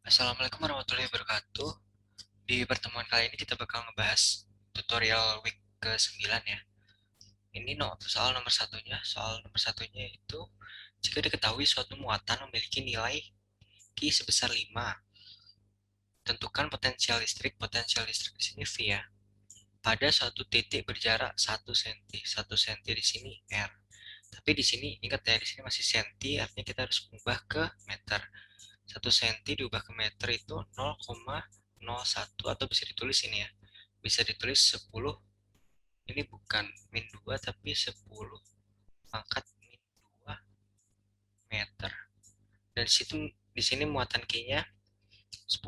Assalamualaikum warahmatullahi wabarakatuh. Di pertemuan kali ini kita bakal ngebahas tutorial week ke-9 ya. Ini soal nomor satunya. Soal nomor satunya itu, jika diketahui suatu muatan memiliki nilai Q sebesar 5, tentukan potensial listrik. Potensial listrik di sini V ya. Pada suatu titik berjarak 1 cm. 1 cm di sini R. Tapi di sini ingat ya, di sini masih senti, artinya kita harus mengubah ke meter. 1 cm diubah ke meter itu 0,01, atau bisa ditulis ini ya. Bisa ditulis 10, ini bukan min 2 tapi 10 pangkat min 2 meter. Dan di sini muatan Q-nya 10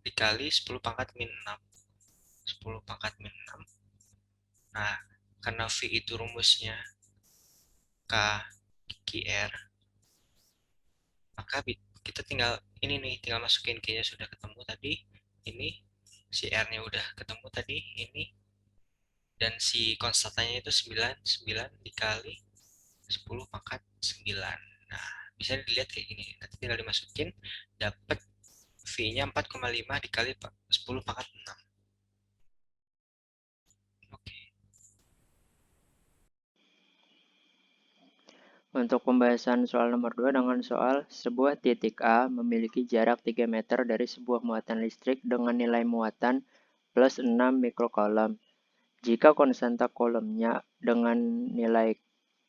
dikali 10 pangkat min 6. 10 pangkat min 6. Nah, karena V itu rumusnya K QR, maka kita tinggal ini nih, tinggal masukin Q-nya sudah ketemu tadi. Ini si R-nya udah ketemu tadi, ini. Dan si konstantanya itu 9 dikali 10 pangkat 9. Nah, bisa dilihat kayak gini. Nanti tinggal dimasukin, dapat V-nya 4,5 dikali 10 pangkat 6. Oke. Untuk pembahasan soal nomor 2 dengan soal sebuah titik A memiliki jarak 3 meter dari sebuah muatan listrik dengan nilai muatan plus 6 mikrocoulomb. Jika konstanta coulombnya dengan nilai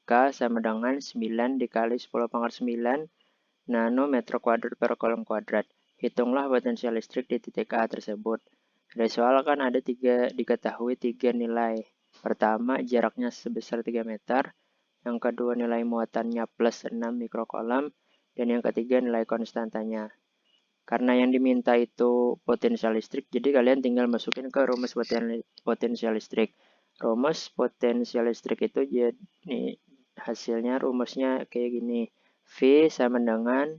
K sama dengan 9 dikali 10 pangkat 9 nanometer kuadrat per coulomb kuadrat. Hitunglah potensial listrik di titik A tersebut. Dari soal kan ada diketahui tiga nilai. Pertama, jaraknya sebesar 3 meter. Yang kedua, nilai muatannya plus 6 mikrocoulomb. Dan yang ketiga, nilai konstantanya. Karena yang diminta itu potensial listrik, jadi kalian tinggal masukin ke rumus potensial listrik. Rumus potensial listrik itu jadi hasilnya rumusnya kayak gini. V sama dengan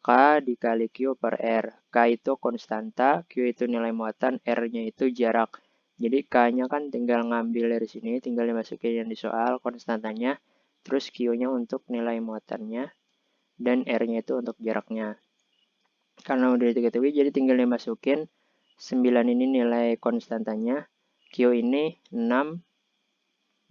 K dikali Q per R. K itu konstanta, Q itu nilai muatan, R-nya itu jarak. Jadi K-nya kan tinggal ngambil dari sini, tinggal dimasukin yang di soal konstantanya. Terus Q-nya untuk nilai muatannya, dan R-nya itu untuk jaraknya. Karena udah diketahui, jadi tinggal dimasukin 9 ini nilai konstantanya. Q ini 6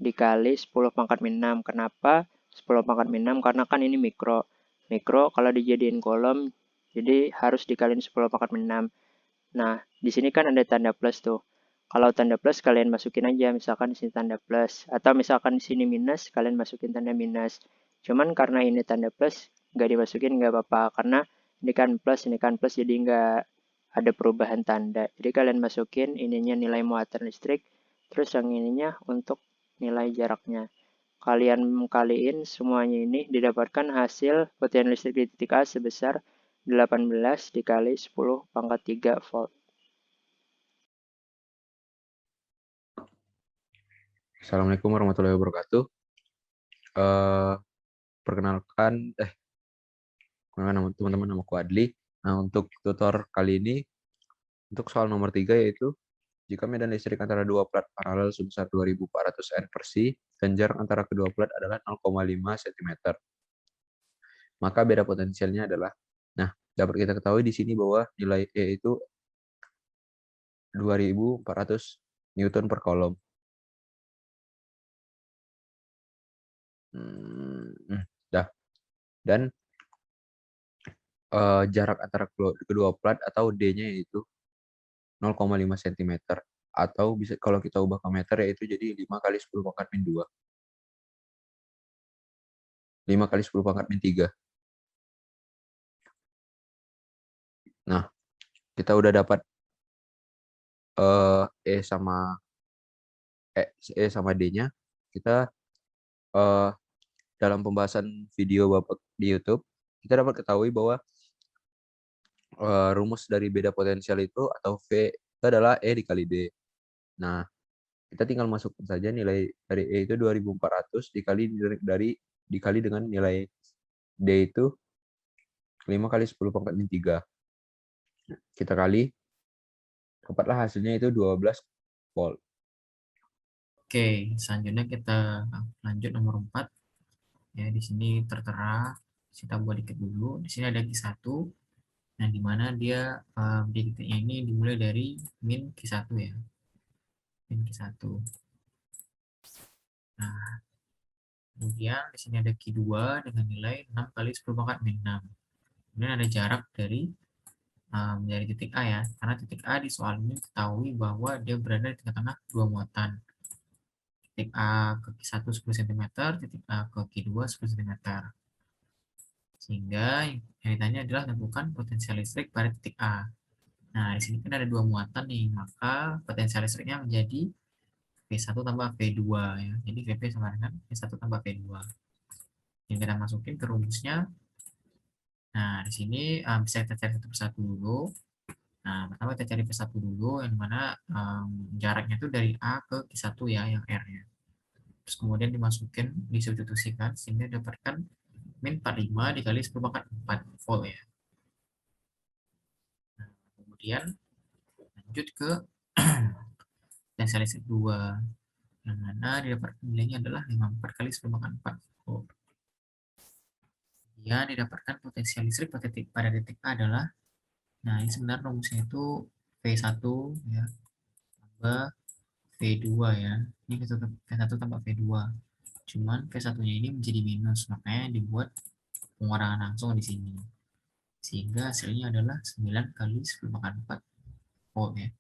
dikali 10 pangkat min 6. Kenapa 10 pangkat min 6? Karena kan ini mikro. Mikro kalau dijadiin kolom, jadi harus dikaliin 10 pangkat min 6. Nah, di sini kan ada tanda plus tuh. Kalau tanda plus kalian masukin aja, misalkan di sini tanda plus. Atau misalkan di sini minus, kalian masukin tanda minus. Cuman karena ini tanda plus, nggak dimasukin nggak apa-apa. Karena ini kan plus, jadi nggak ada perubahan tanda. Jadi kalian masukin ininya nilai muatan listrik, terus yang ininya untuk nilai jaraknya. Kalian kaliin semuanya ini didapatkan hasil potensi listrik di titik A sebesar 18 dikali 10 pangkat 3 volt. Assalamualaikum warahmatullahi wabarakatuh. Eh, perkenalkan, nama teman-teman, nama aku Adli. Nah, untuk tutor kali ini, untuk soal nomor 3 yaitu, jika medan listrik antara dua plat paralel sebesar 2400 N per C, dan jarak antara kedua plat adalah 0,5 cm. Maka beda potensialnya adalah, nah, dapat kita ketahui di sini bahwa nilai E itu 2400 Newton per Coulomb. Dah. Dan jarak antara kedua plat atau D-nya yaitu 0,5 cm, atau bisa kalau kita ubah ke meter yaitu jadi 5 kali 10 pangkat min 2. 5 kali 10 pangkat min 3. Nah, kita udah dapat E sama D-nya. Kita dalam pembahasan video Bapak di YouTube, kita dapat ketahui bahwa rumus dari beda potensial itu atau V itu adalah E dikali D. Nah, kita tinggal masukkan saja nilai dari E itu 2400 dikali dengan nilai D itu 5 kali 10 pangkat min 3. Kita kali, dapatlah hasilnya itu 12 volt. Oke, selanjutnya kita lanjut nomor 4. Ya, di sini tertera, kita buat dikit dulu. Di sini ada Q1. Nah, di mana dia di titiknya ini dimulai dari min Q1 ya. Min Q1. Nah, kemudian di sini ada Q2 dengan nilai 6 kali 10 pangkat min 6. Kemudian ada jarak dari titik A ya. Karena titik A di soal ini ketahui bahwa dia berada di tengah-tengah dua muatan. Titik A ke Q1 10 cm, titik A ke Q2 10 cm. Sehingga yang ditanya adalah tentukan potensial listrik pada titik A. Nah, di sini kan ada dua muatan nih, maka potensial listriknya menjadi V1 tambah V2 ya. Jadi VP sama dengan V1 tambah V2. Yang kita masukin ke rumusnya. Nah, di sini bisa kita cari satu persatu dulu. Nah, pertama kita cari V1 dulu, yang mana jaraknya itu dari A ke Q1 ya, yang R-nya. Terus kemudian disubstitusikan, sehingga dapatkan min 45 dikali 10 pangkat 4 volt ya. Nah, kemudian lanjut ke potensial listrik 2, yang mana didapatkan nilainya adalah 54 kali 10 pangkat 4 volt. Kemudian didapatkan potensial listrik pada titik A adalah, nah ini sebenarnya rumusnya itu V1 ya, tambah V2 ya. Ini V1 tambah V2. Cuman V1-nya ini menjadi minus, makanya dibuat pengurangan langsung di sini. Sehingga hasilnya adalah 9 kali 10 pangkat 4 volt ya.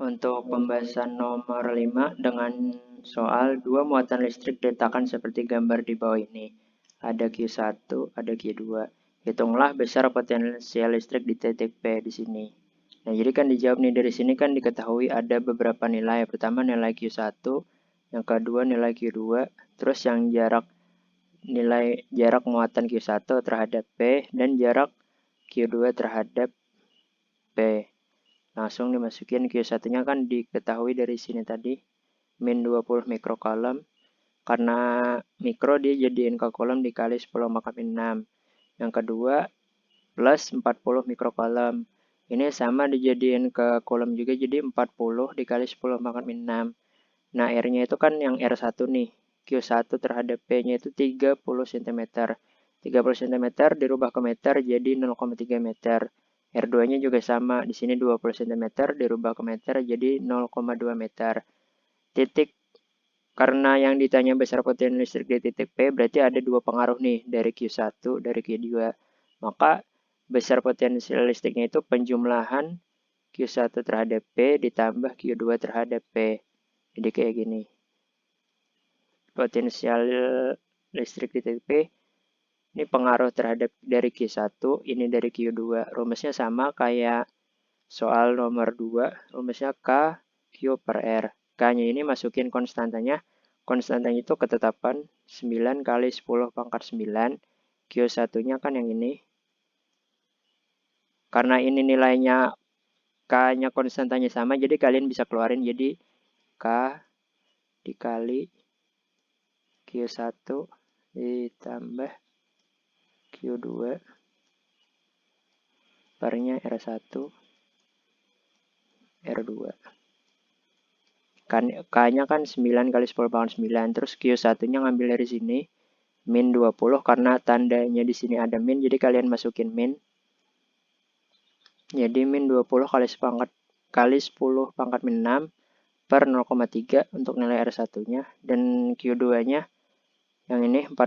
Untuk pembahasan nomor 5 dengan soal dua muatan listrik diletakkan seperti gambar di bawah ini. Ada Q1, ada Q2. Hitunglah besar potensial listrik di titik P di sini. Nah, jadi kan dijawab nih dari sini kan diketahui ada beberapa nilai. Pertama nilai Q1, yang kedua nilai Q2, terus yang nilai jarak muatan Q1 terhadap P dan jarak Q2 terhadap P. Langsung dimasukin Q1-nya kan diketahui dari sini tadi min 20 mikrocoulomb. Karena mikro dia jadiin ke coulomb dikali 10 pangkat min 6. Yang kedua plus 40 mikrocoulomb. Ini sama dijadiin ke coulomb juga jadi 40 dikali 10 pangkat min 6. Nah, R-nya itu kan yang R1 nih. Q1 terhadap P-nya itu 30 cm. 30 cm dirubah ke meter jadi 0,3 meter. R2-nya juga sama, di sini 20 cm dirubah ke meter jadi 0,2 meter. Titik, karena yang ditanya besar potensi listrik di titik P, berarti ada dua pengaruh nih, dari Q1, dari Q2. Maka besar potensi listriknya itu penjumlahan Q1 terhadap P ditambah Q2 terhadap P. Jadi kayak gini. Potensial listrik di titik P ini pengaruh terhadap dari Q1, ini dari Q2. Rumusnya sama kayak soal nomor 2, rumusnya K Q per R. K-nya ini masukin konstantanya. Konstantanya itu ketetapan 9 kali 10 pangkat 9. Q1-nya kan yang ini. Karena ini nilainya K-nya konstantanya sama, jadi kalian bisa keluarin. Jadi K dikali Q1 ditambah Q2 pernya R1 R2. K-nya kan 9 kali 10 pangkat 9. Terus Q1-nya ngambil dari sini. Min 20 karena tandanya di sini ada min. Jadi kalian masukin min. Jadi min 20 kali 10 pangkat min 6 per 0,3 untuk nilai R1-nya. Dan Q2-nya yang ini 40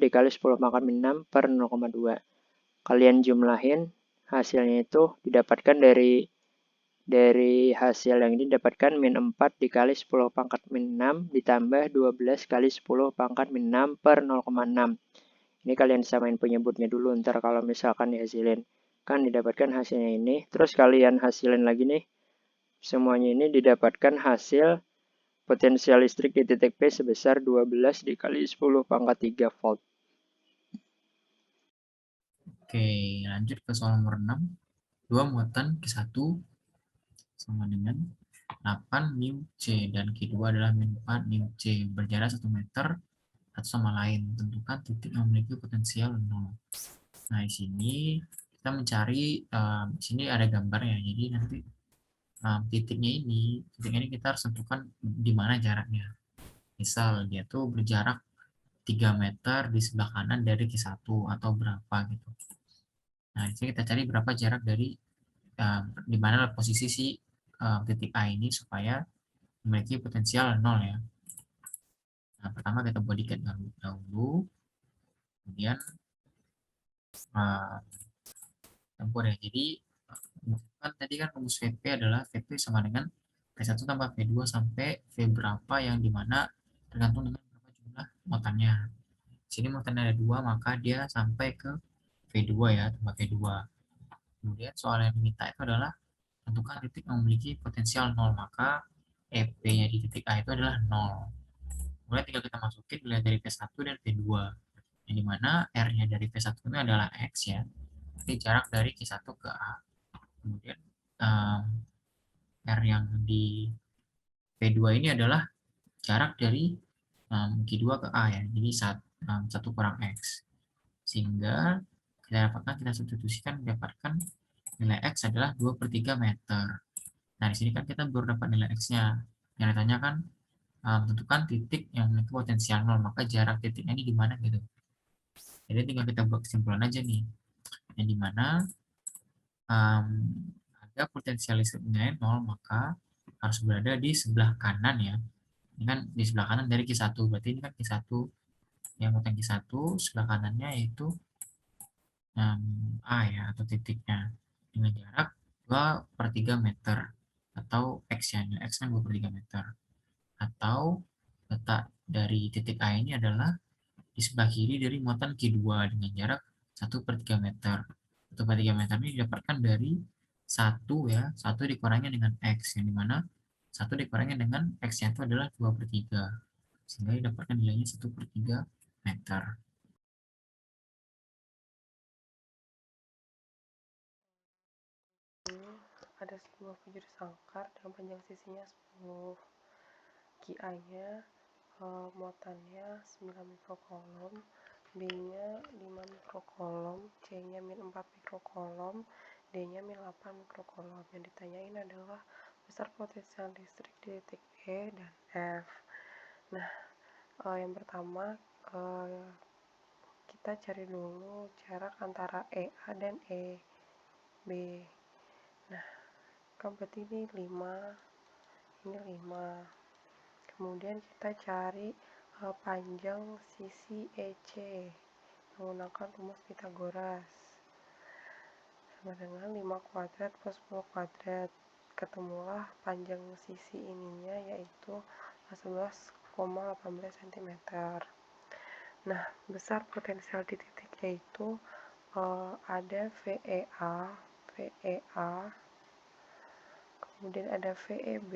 dikali 10 pangkat min 6 per 0,2. Kalian jumlahin, hasilnya itu didapatkan dari hasil yang ini didapatkan min 4 dikali 10 pangkat min 6 ditambah 12 kali 10 pangkat min 6 per 0,6. Ini kalian samain penyebutnya dulu, ntar kalau misalkan dihasilin. Kan didapatkan hasilnya ini, terus kalian hasilin lagi nih. Semuanya ini didapatkan hasil potensial listrik di titik P sebesar 12 dikali 10 pangkat 3 volt. Oke, lanjut ke soal nomor 6. Dua muatan Q1 sama dengan 8 μ C dan Q2 adalah min 4 μ C berjarak 1 meter satu sama lain. Tentukan titik yang memiliki potensial 0. Nah, di sini kita mencari, di sini ada gambarnya. Jadi nanti titiknya ini kita harus tentukan di mana jaraknya. Misal dia tuh berjarak 3 meter di sebelah kanan dari Q1 atau berapa gitu. Nah, di sini kita cari berapa jarak dari di mana posisi si titik A ini supaya memiliki potensial 0 ya. Nah, pertama kita buat diket dahulu, kemudian tempur ya. Jadi kan tadi kan rumus VP adalah VP sama dengan V1 tambah V2 sampai V berapa yang dimana tergantung dengan berapa jumlah muatannya. Sini muatannya ada 2, maka dia sampai ke V2 ya, tambah V2. Kemudian soal yang diminta itu adalah tentukan titik yang memiliki potensial 0, maka EP-nya di titik A itu adalah 0. Kemudian tinggal kita masukin nilai dari V1 dan V2. Yang dimana R-nya dari V1 itu adalah X ya. Jadi jarak dari Q1 ke A. Kemudian R yang di V2 ini adalah jarak dari Q2 ke A ya. Jadi 1 kurang X. Sehingga kita substitusikan mendapatkan nilai X adalah 2/3 meter. Nah, di sini kan kita baru dapat nilai X-nya. Yang ditanya kan tentukan titik yang memiliki potensial 0, maka jarak titiknya ini di mana gitu. Jadi tinggal kita buat kesimpulan aja nih. Yang dimana ada potensial listriknya 0, maka harus berada di sebelah kanan ya. Ini kan di sebelah kanan dari Q1, berarti ini kan Q1 yang muatan Q1, sebelah kanannya yaitu A ya, atau titiknya dengan jarak 2/3 meter atau X ya, X kan 2/3 meter. Atau letak dari titik A ini adalah di sebelah kiri dari muatan Q2 dengan jarak 1/3 meter. 1/3 meter ini didapatkan dari 1 ya, 1 dikurangi dengan X, yang dimana 1 dikurangi dengan X-nya itu adalah 2/3. Sehingga didapatkan nilainya 1/3 meter. Ada sebuah bujur sangkar dengan panjang sisinya 10. QA-nya muatannya 9 mikrokolom, B-nya 5 mikrokolom, C-nya min 4 mikrokolom, D-nya min 8 mikrokolom. Yang ditanyain adalah besar potensial listrik di titik E dan F. Nah, yang pertama kita cari dulu jarak antara EA dan EB. Nah, kan berarti ini 5, ini 5. Kemudian kita cari panjang sisi EC menggunakan rumus Pythagoras sama dengan 5 kuadrat plus 10 kuadrat. Ketemulah panjang sisi ininya yaitu 11,18 cm. Nah, besar potensial di titik E itu ada VEA, kemudian ada VEB,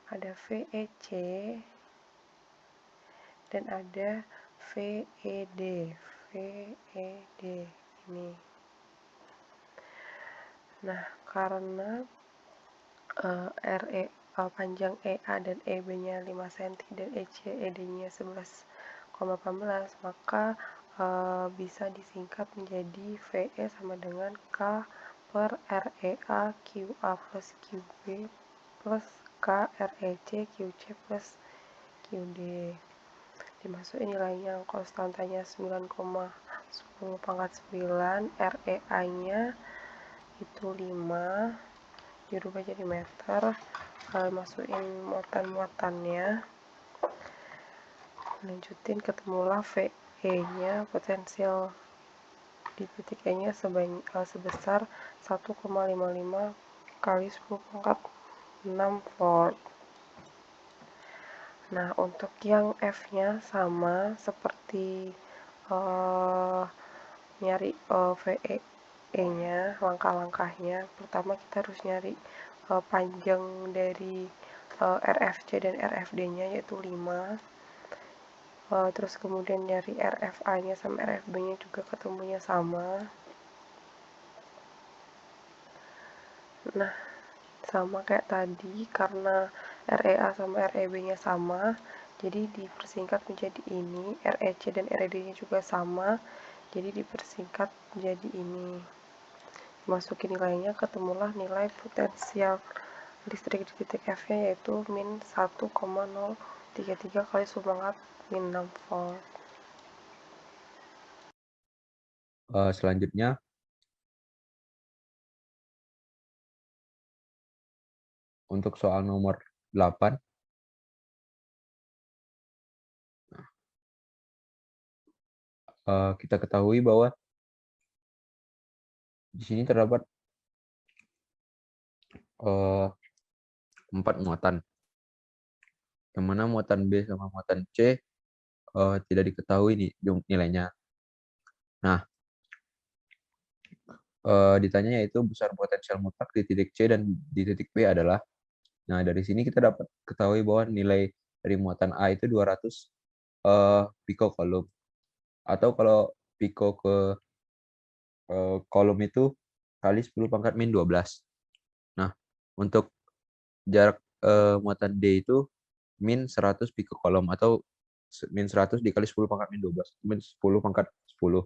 ada VEC, dan ada VED ini. Nah, karena panjang EA dan EB-nya 5 cm dan ED-nya 11,18, maka bisa disingkat menjadi VE sama dengan K per REA QA plus QB plus K REC QC plus QD. Dimasukin nilainya, konstantanya 9,10 pangkat 9, REA-nya itu 5, dirubah jadi meter, masukin muatan-muatannya, lanjutin, ketemulah VE-nya, potensial di titik E-nya sebesar 1,55 kali 10 pangkat 6 volt. Nah, untuk yang F-nya sama seperti nyari VE-nya, langkah-langkahnya. Pertama kita harus nyari panjang dari RFC dan RFD-nya yaitu 5. Terus kemudian nyari RFA-nya sama RFB-nya juga ketemunya sama. Nah, sama kayak tadi, karena REA sama REB-nya sama, jadi dipersingkat menjadi ini. REC dan RED-nya juga sama, jadi dipersingkat menjadi ini. Masukin nilainya, ketemulah nilai potensial listrik di titik F-nya yaitu min 1,033 33 kali 10 pangkat min 6 volt. Selanjutnya untuk soal nomor 8, kita ketahui bahwa di sini terdapat 4 muatan, yang mana muatan B sama muatan C tidak diketahui nih nilainya. Nah, ditanya yaitu besar potensial mutlak di titik C dan di titik B adalah. Nah, dari sini kita dapat ketahui bahwa nilai dari muatan A itu 200 picocoulomb. Atau kalau pico ke kolom itu kali 10 pangkat min 12. Nah, untuk jarak muatan D itu min 100 picocoulomb atau min 100 dikali 10 pangkat min 12, min 10 pangkat 10.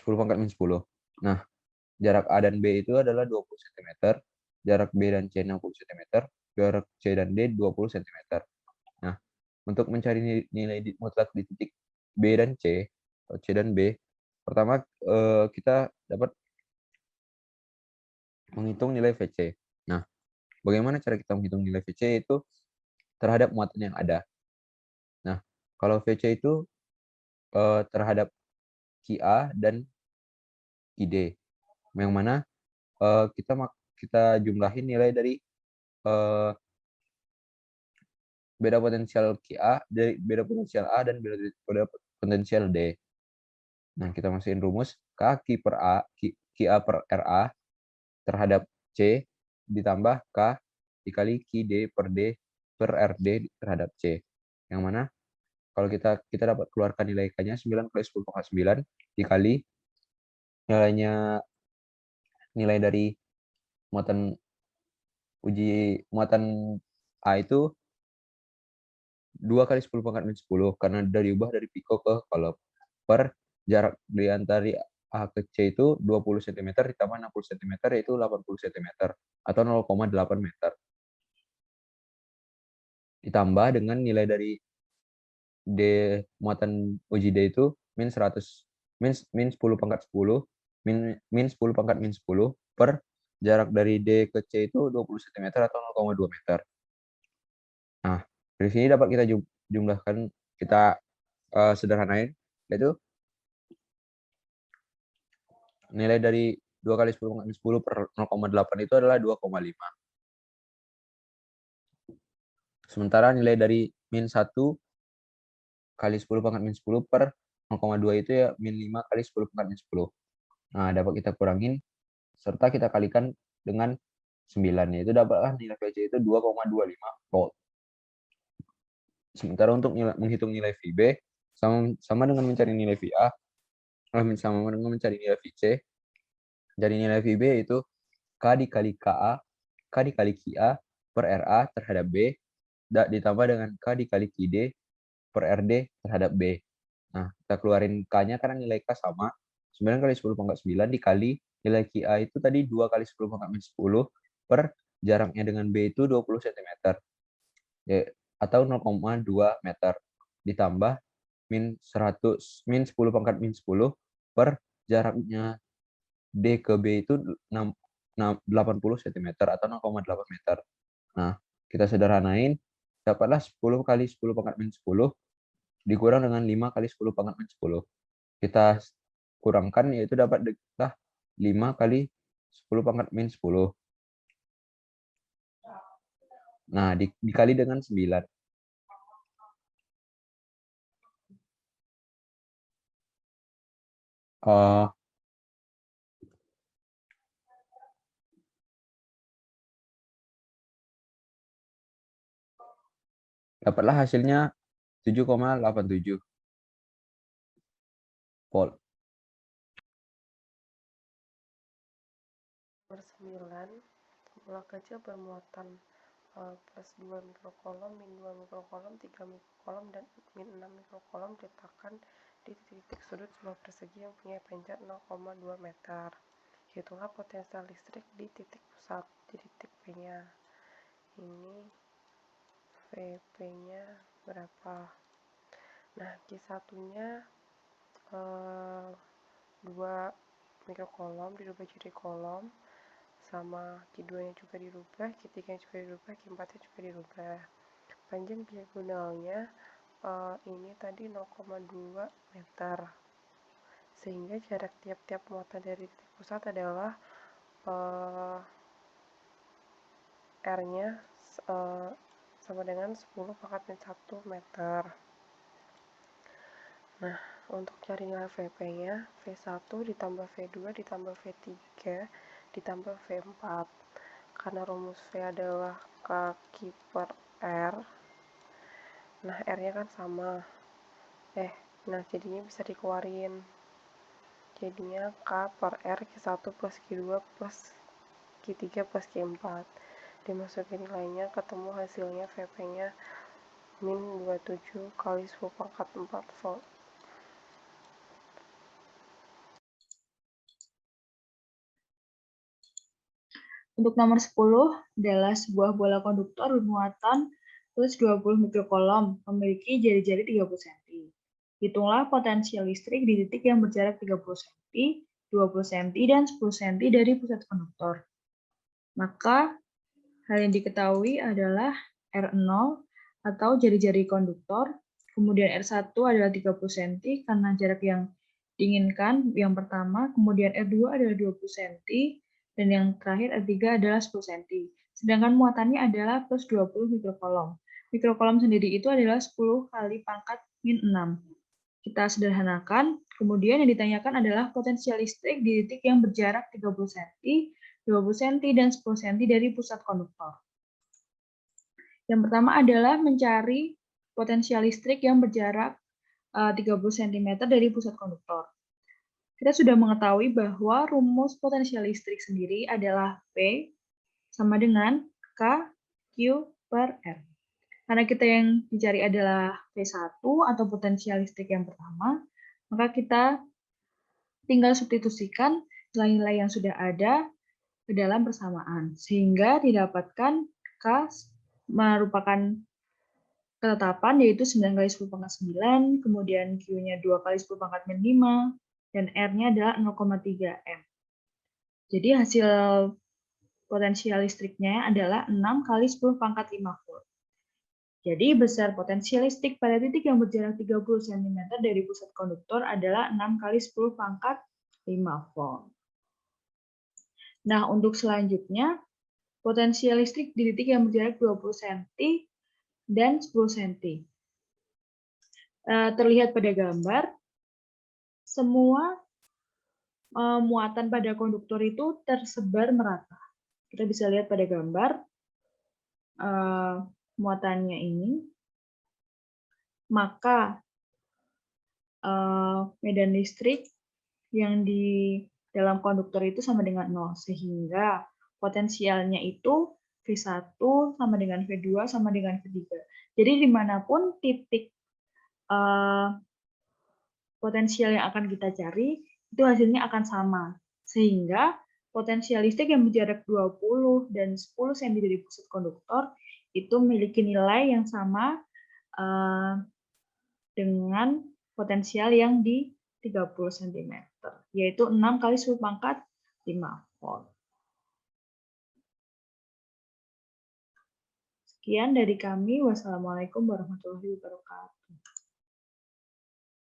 10 pangkat min 10. Nah, jarak A dan B itu adalah 20 cm, jarak B dan C 60 cm, jarak C dan D 20 cm. Nah, untuk mencari nilai mutlak di titik B dan C, atau C dan B, pertama kita dapat menghitung nilai VC. Nah, bagaimana cara kita menghitung nilai VC itu terhadap muatan yang ada. Nah, kalau VC itu terhadap QA dan QD, yang mana kita jumlahin nilai dari beda potensial QA dari beda potensial A dan beda potensial D. Nah, kita masukin rumus K per A, QA per RA terhadap C ditambah K dikali QD per D per RD terhadap C. Yang mana kalau kita dapat keluarkan nilai K-nya 9 kali 10 pangkat 9 dikali nilai dari muatan A itu 2 kali 10 pangkat min 10 karena diubah dari pico ke kolom per jarak di antara A ke C itu 20 cm ditambah 60 cm yaitu 80 cm atau 0,8 meter. Ditambah dengan nilai dari D muatan uji D itu min 100 min 10 pangkat 10 min 10 pangkat min 10 per jarak dari D ke C itu 20 cm atau 0,2 meter. Nah, dari sini dapat kita jumlahkan, kita sederhanain, yaitu nilai dari 2 kali 10 pangkat min 10 per 0,8 itu adalah 2,5. Sementara nilai dari min 1 kali 10 pangkat min 10 per 0,2 itu ya min 5 kali 10 pangkat min 10. Nah, dapat kita kurangin, serta kita kalikan dengan 9, yaitu dapatlah nilai VC itu 2,25 volt. Sementara untuk menghitung nilai VB, sama dengan mencari nilai VA, sama dengan mencari nilai VC. Dari nilai VB itu K dikali KA, K dikali QA per RA terhadap B, ditambah dengan K dikali QD per RD terhadap B. Nah, kita keluarin K-nya karena nilai K sama. 9 kali 10 pangkat 9 dikali nilai QA itu tadi 2 kali 10 pangkat min 10 per jaraknya dengan B itu 20 cm. Ya, atau 0,2 meter. Ditambah min 10 pangkat min 10 per jaraknya D ke B itu 80 cm atau 0,8 meter. Nah, kita sederhanain, dapatlah 10 kali 10 pangkat min 10 dikurang dengan 5 kali 10 pangkat min 10. Kita kurangkan, yaitu dapatlah 5 kali 10 pangkat min 10. Nah, dikali dengan 9. Dapatlah hasilnya 7,87 volt. Nomor 9, bola kecil bermuatan plus 2 mikrokolom, min 2 mikrokolom, 3 mikrokolom, dan min 6 mikrokolom diletakkan di titik sudut sebuah persegi yang punya panjang 0,2 meter. Hitunglah potensial listrik di titik pusat, di titik P-nya. Ini VP-nya berapa. Nah, Q1-nya 2 mikrokolom dirubah jadi kolom, sama Q2-nya juga dirubah, Q3-nya juga dirubah, Q4-nya juga dirubah. Panjang diagonalnya ini tadi 0,2 meter, sehingga jarak tiap-tiap muatan dari titik pusat adalah R-nya sama dengan 10 pangkat min 1 meter. Nah, untuk cari nilai VP-nya, V1 ditambah V2 ditambah V3 ditambah V4. Karena rumus V adalah kaki per R, nah R-nya kan sama. Nah jadinya bisa dikeluarin. Jadinya K per R Q1 plus Q2 plus Q3 plus Q4. Dimasukin nilainya, ketemu hasilnya VP-nya min 27 kali 10 pangkat 4 volt. Untuk nomor 10 adalah sebuah bola konduktor bermuatan plus 20 mikrokolom memiliki jari-jari 30 cm. Hitunglah potensial listrik di titik yang berjarak 30 cm, 20 cm, dan 10 cm dari pusat konduktor. Maka hal yang diketahui adalah R0 atau jari-jari konduktor, kemudian R1 adalah 30 cm karena jarak yang diinginkan yang pertama, kemudian R2 adalah 20 cm, dan yang terakhir R3 adalah 10 cm. Sedangkan muatannya adalah plus 20 mikrokolom. Mikrokolom sendiri itu adalah 10 kali pangkat min 6. Kita sederhanakan, kemudian yang ditanyakan adalah potensial listrik di titik yang berjarak 30 cm, 20 cm, dan 10 cm dari pusat konduktor. Yang pertama adalah mencari potensial listrik yang berjarak 30 cm dari pusat konduktor. Kita sudah mengetahui bahwa rumus potensial listrik sendiri adalah P sama dengan K, Q per R. Karena kita yang dicari adalah P1 atau potensial listrik yang pertama, maka kita tinggal substitusikan nilai-nilai yang sudah ada ke dalam persamaan, sehingga didapatkan K merupakan ketetapan yaitu 9 kali 10 pangkat 9, kemudian Q-nya 2 kali 10 pangkat min 5, dan R-nya adalah 0,3 M. Jadi hasil potensial listriknya adalah 6 kali 10 pangkat 5 volt. Jadi besar potensial listrik pada titik yang berjarak 30 cm dari pusat konduktor adalah 6 kali 10 pangkat 5 volt. Nah, untuk selanjutnya, potensial listrik di titik yang berjarak 20 cm dan 10 cm. Terlihat pada gambar, semua muatan pada konduktor itu tersebar merata. Kita bisa lihat pada gambar muatannya ini, maka medan listrik yang di dalam konduktor itu sama dengan 0, sehingga potensialnya itu V1 sama dengan V2 sama dengan V3. Jadi dimanapun titik potensial yang akan kita cari, itu hasilnya akan sama. Sehingga potensial listrik yang berjarak 20 dan 10 cm dari pusat konduktor itu memiliki nilai yang sama dengan potensial yang di 30 cm, yaitu 6 kali 10 pangkat 5 volt. Sekian dari kami. Wassalamualaikum warahmatullahi wabarakatuh.